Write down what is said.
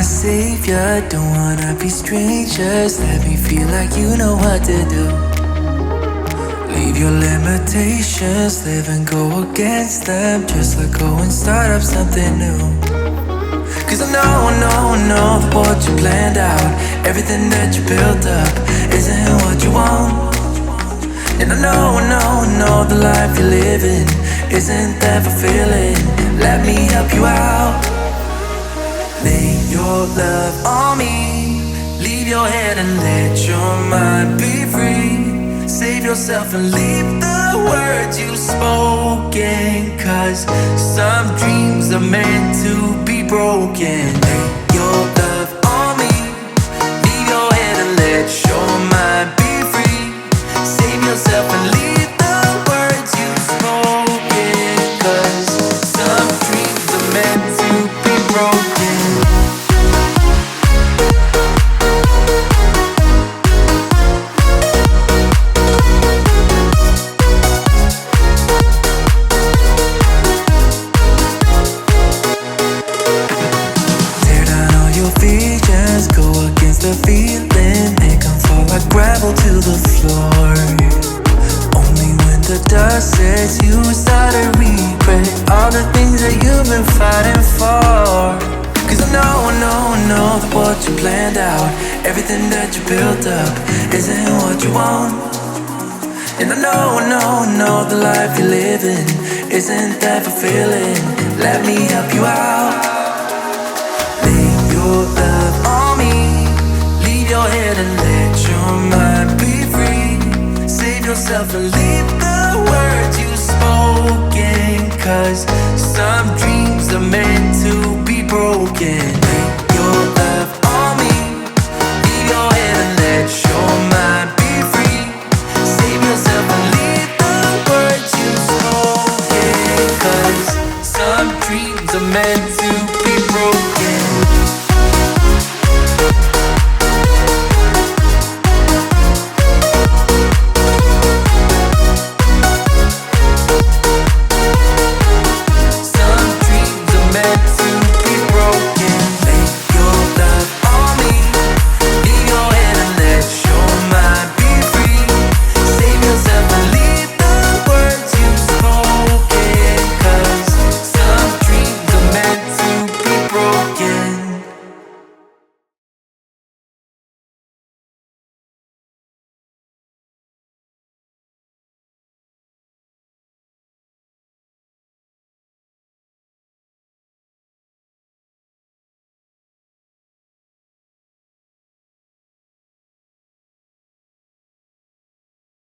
savior. Don't wanna be strangers. Let me feel like you know what to do. Leave your limitations, live and go against them. Just let go and start up something new. Cause I know that what you planned out, everything that you built up, isn't what you want. And I know the life you're living isn't that fulfilling. Let me help you out. Lay your love on me. Leave your head and let your mind be free. Save yourself and leave the words you've spoken. Cause some dreams are meant to be broken. Lay your love on me. Leave your head and let your mind be free. Save yourself and leave the words you've spoken. Cause some dreams are meant to be broken. Visions go against the feeling, make them fall like gravel to the floor. Only when the dust sets you start to regret all the things that you've been fighting for. Cause I know that what you planned out, everything that you built up, isn't what you want. And I know the life you're living isn't that fulfilling. Let me help you out. Your love on me. Leave your head and let your mind be free. Save yourself and leave the words you've spoken. Cause some dreams are meant to be broken. Leave your love on me. Leave your head and let your mind be free. Save yourself and leave the words you've spoken. Cause some dreams are meant to be broken.